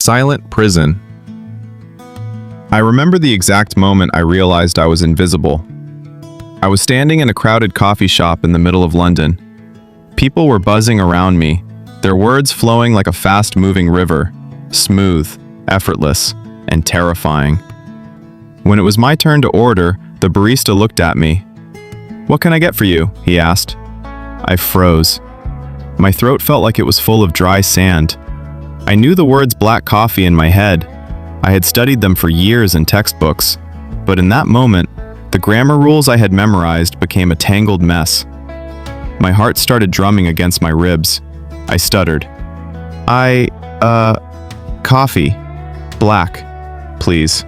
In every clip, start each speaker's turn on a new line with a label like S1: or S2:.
S1: Silent prison. I remember the exact moment I realized I was invisible. I was standing in a crowded coffee shop in the middle of London. People were buzzing around me, their words flowing like a fast-moving river, smooth, effortless, and terrifying. When it was my turn to order, the barista looked at me. "What can I get for you?" he asked. I froze. My throat felt like it was full of dry sand. I knew the words black coffee in my head. I had studied them for years in textbooks. But in that moment, the grammar rules I had memorized became a tangled mess. My heart started drumming against my ribs. I stuttered. Coffee. Black. Please."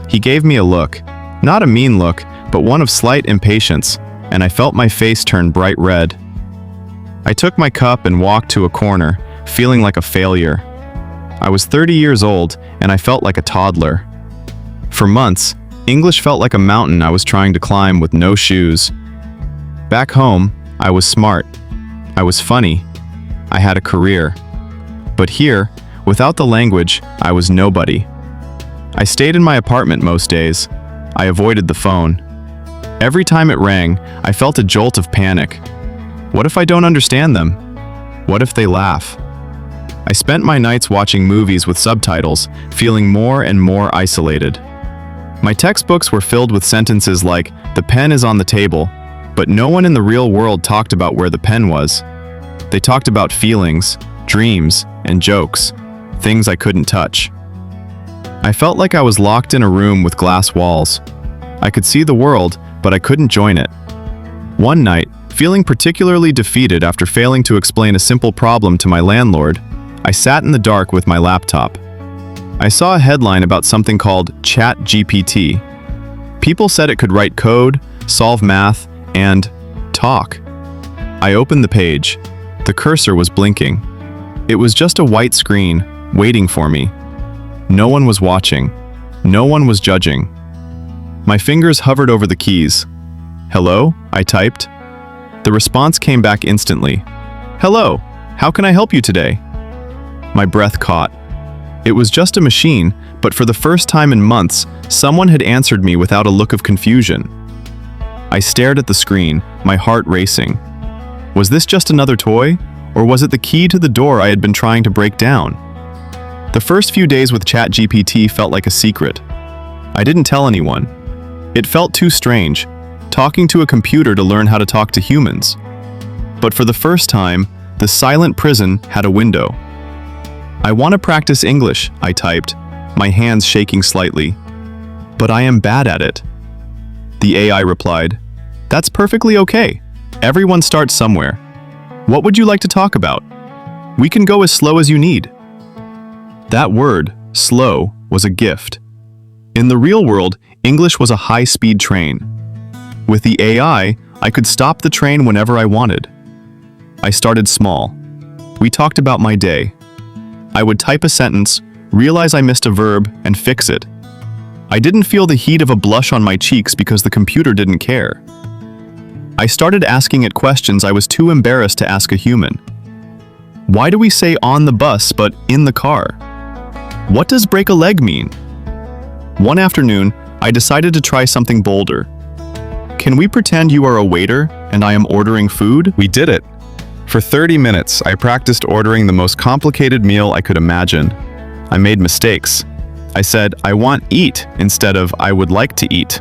S1: He gave me a look. Not a mean look, but one of slight impatience, and I felt my face turn bright red. I took my cup and walked to a corner, feeling like a failure. I was 30 years old, and I felt like a toddler. For months, English felt like a mountain I was trying to climb with no shoes. Back home, I was smart. I was funny. I had a career. But here, without the language, I was nobody. I stayed in my apartment most days. I avoided the phone. Every time it rang, I felt a jolt of panic. What if I don't understand them? What if they laugh? I spent my nights watching movies with subtitles, feeling more and more isolated. My textbooks were filled with sentences like, "The pen is on the table," but no one in the real world talked about where the pen was. They talked about feelings, dreams, and jokes, things I couldn't touch. I felt like I was locked in a room with glass walls. I could see the world, but I couldn't join it. One night, feeling particularly defeated after failing to explain a simple problem to my landlord, I sat in the dark with my laptop. I saw a headline about something called ChatGPT. People said it could write code, solve math, and talk. I opened the page. The cursor was blinking. It was just a white screen, waiting for me. No one was watching. No one was judging. My fingers hovered over the keys. "Hello?" I typed. The response came back instantly. "Hello, how can I help you today?" My breath caught. It was just a machine, but for the first time in months, someone had answered me without a look of confusion. I stared at the screen, my heart racing. Was this just another toy, or was it the key to the door I had been trying to break down? The first few days with ChatGPT felt like a secret. I didn't tell anyone. It felt too strange, talking to a computer to learn how to talk to humans. But for the first time, the silent prison had a window. "I want to practice English," I typed, my hands shaking slightly. "But I am bad at it." The AI replied, "That's perfectly okay. Everyone starts somewhere. What would you like to talk about? We can go as slow as you need." That word, slow, was a gift. In the real world, English was a high-speed train. With the AI, I could stop the train whenever I wanted. I started small. We talked about my day. I would type a sentence, realize I missed a verb, and fix it. I didn't feel the heat of a blush on my cheeks because the computer didn't care. I started asking it questions I was too embarrassed to ask a human. Why do we say on the bus but in the car? What does break a leg mean? One afternoon, I decided to try something bolder. "Can we pretend you are a waiter and I am ordering food?" We did it. For 30 minutes, I practiced ordering the most complicated meal I could imagine. I made mistakes. I said, "I want eat," instead of "I would like to eat."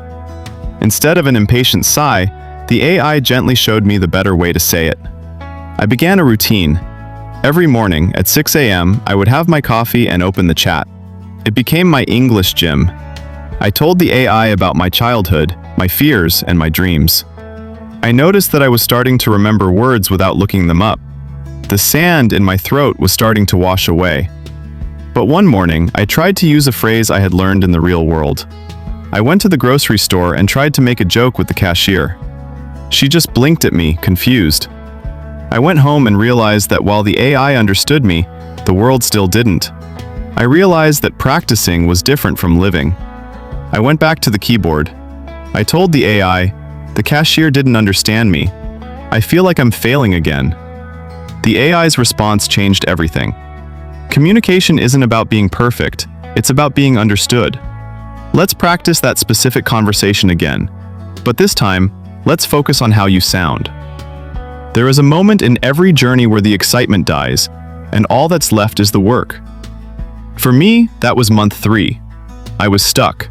S1: Instead of an impatient sigh, the AI gently showed me the better way to say it. I began a routine. Every morning at 6 a.m., I would have my coffee and open the chat. It became my English gym. I told the AI about my childhood, my fears, and my dreams. I noticed that I was starting to remember words without looking them up. The sand in my throat was starting to wash away. But one morning, I tried to use a phrase I had learned in the real world. I went to the grocery store and tried to make a joke with the cashier. She just blinked at me, confused. I went home and realized that while the AI understood me, the world still didn't. I realized that practicing was different from living. I went back to the keyboard. I told the AI, "The cashier didn't understand me. I feel like I'm failing again." The AI's response changed everything. Communication isn't about being perfect, it's about being understood. Let's practice that specific conversation again, but this time, let's focus on how you sound. There is a moment in every journey where the excitement dies, and all that's left is the work. For me, that was month 3. I was stuck.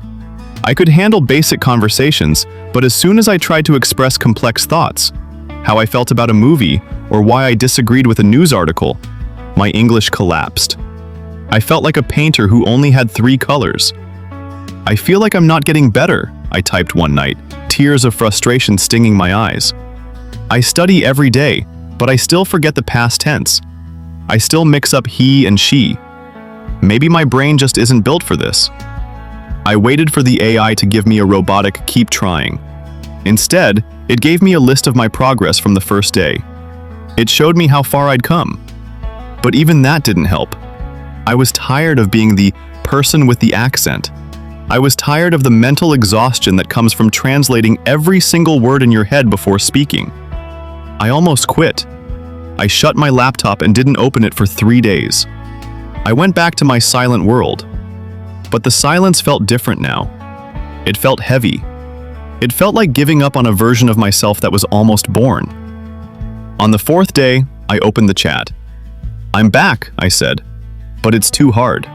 S1: I could handle basic conversations, but as soon as I tried to express complex thoughts, how I felt about a movie, or why I disagreed with a news article, my English collapsed. I felt like a painter who only had 3 colors. I feel like I'm not getting better, I typed one night, tears of frustration stinging my eyes. I study every day, but I still forget the past tense. I still mix up he and she. Maybe my brain just isn't built for this. I waited for the AI to give me a robotic keep trying. Instead, it gave me a list of my progress from the first day. It showed me how far I'd come. But even that didn't help. I was tired of being the person with the accent. I was tired of the mental exhaustion that comes from translating every single word in your head before speaking. I almost quit. I shut my laptop and didn't open it for 3 days. I went back to my silent world. But the silence felt different now. It felt heavy. It felt like giving up on a version of myself that was almost born. On the 4th day, I opened the chat. "I'm back," I said, "but it's too hard."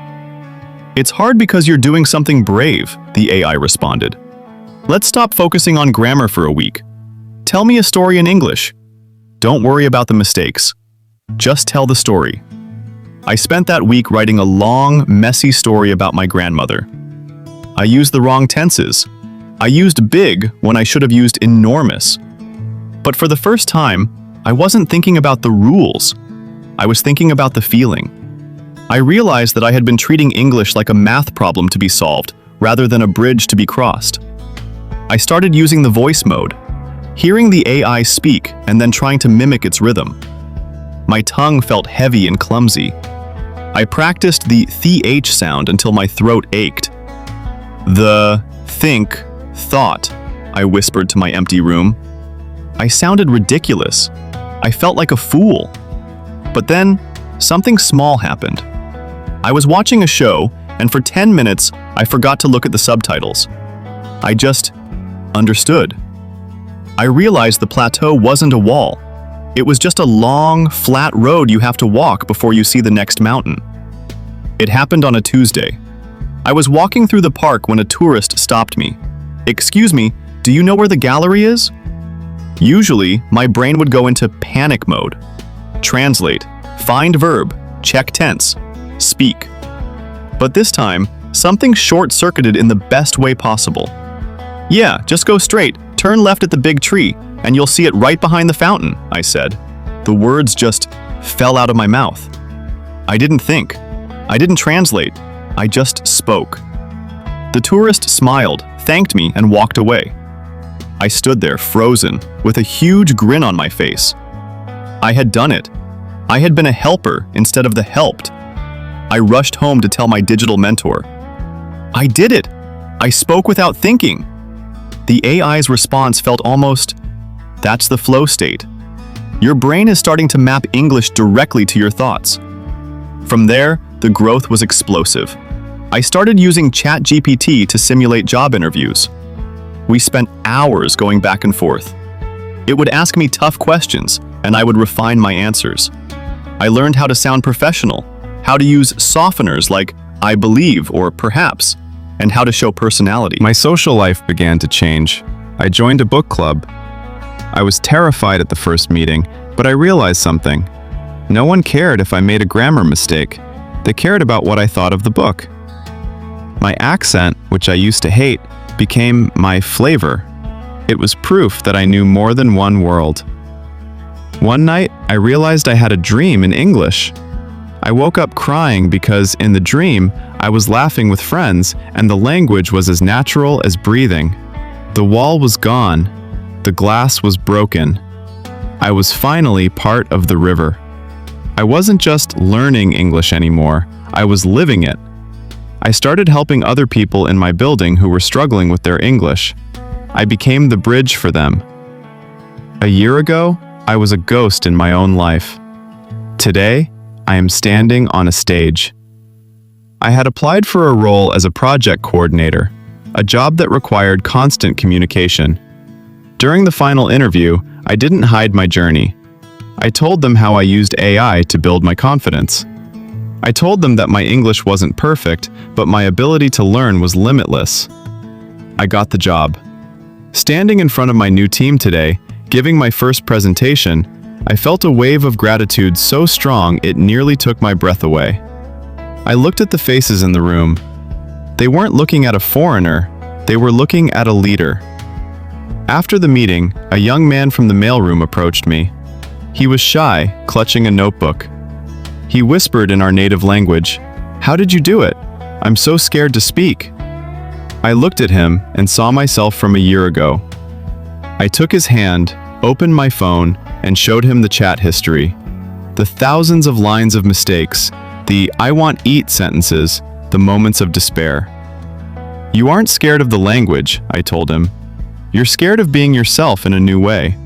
S1: "It's hard because you're doing something brave," the AI responded. "Let's stop focusing on grammar for a week. Tell me a story in English. Don't worry about the mistakes. Just tell the story." I spent that week writing a long, messy story about my grandmother. I used the wrong tenses. I used big when I should have used enormous. But for the first time, I wasn't thinking about the rules. I was thinking about the feeling. I realized that I had been treating English like a math problem to be solved, rather than a bridge to be crossed. I started using the voice mode, hearing the AI speak and then trying to mimic its rhythm. My tongue felt heavy and clumsy. I practiced the th sound until my throat ached. Thought, I whispered to my empty room. I sounded ridiculous. I felt like a fool. But then, something small happened. I was watching a show, and for 10 minutes, I forgot to look at the subtitles. I just understood. I realized the plateau wasn't a wall. It was just a long, flat road you have to walk before you see the next mountain. It happened on a Tuesday. I was walking through the park when a tourist stopped me. "Excuse me, do you know where the gallery is?" Usually, my brain would go into panic mode. Translate, find verb, check tense, speak. But this time, something short-circuited in the best way possible. "Yeah, just go straight, turn left at the big tree, and you'll see it right behind the fountain," I said. The words just fell out of my mouth. I didn't think. I didn't translate. I just spoke. The tourist smiled, thanked me, and walked away. I stood there, frozen, with a huge grin on my face. I had done it. I had been a helper instead of the helped. I rushed home to tell my digital mentor. I did it! I spoke without thinking. The AI's response felt almost, "That's the flow state." Your brain is starting to map English directly to your thoughts. From there, the growth was explosive. I started using ChatGPT to simulate job interviews. We spent hours going back and forth. It would ask me tough questions, and I would refine my answers. I learned how to sound professional, how to use softeners like "I believe" or "perhaps," and how to show personality. My social life began to change. I joined a book club. I was terrified at the first meeting, but I realized something. No one cared if I made a grammar mistake. They cared about what I thought of the book. My accent, which I used to hate, became my flavor. It was proof that I knew more than one world. One night, I realized I had a dream in English. I woke up crying because in the dream, I was laughing with friends and the language was as natural as breathing. The wall was gone. The glass was broken. I was finally part of the river. I wasn't just learning English anymore, I was living it. I started helping other people in my building who were struggling with their English. I became the bridge for them. A year ago, I was a ghost in my own life. Today, I am standing on a stage. I had applied for a role as a project coordinator, a job that required constant communication. During the final interview, I didn't hide my journey. I told them how I used AI to build my confidence. I told them that my English wasn't perfect, but my ability to learn was limitless. I got the job. Standing in front of my new team today, giving my first presentation, I felt a wave of gratitude so strong it nearly took my breath away. I looked at the faces in the room. They weren't looking at a foreigner, they were looking at a leader. After the meeting, a young man from the mailroom approached me. He was shy, clutching a notebook. He whispered in our native language, "How did you do it? I'm so scared to speak." I looked at him and saw myself from a year ago. I took his hand, opened my phone, and showed him the chat history. The thousands of lines of mistakes, the "I want eat" sentences, the moments of despair. "You aren't scared of the language," I told him. "You're scared of being yourself in a new way.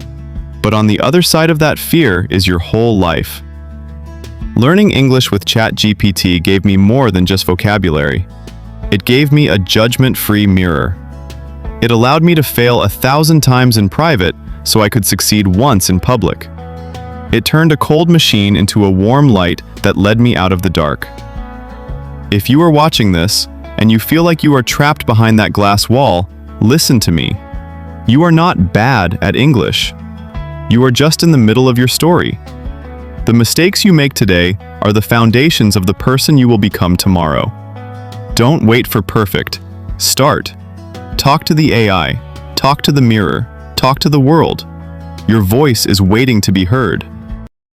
S1: But on the other side of that fear is your whole life." Learning English with ChatGPT gave me more than just vocabulary. It gave me a judgment-free mirror. It allowed me to fail 1,000 times in private so I could succeed once in public. It turned a cold machine into a warm light that led me out of the dark. If you are watching this, and you feel like you are trapped behind that glass wall, listen to me. You are not bad at English. You are just in the middle of your story. The mistakes you make today are the foundations of the person you will become tomorrow. Don't wait for perfect. Start. Talk to the AI. Talk to the mirror. Talk to the world. Your voice is waiting to be heard.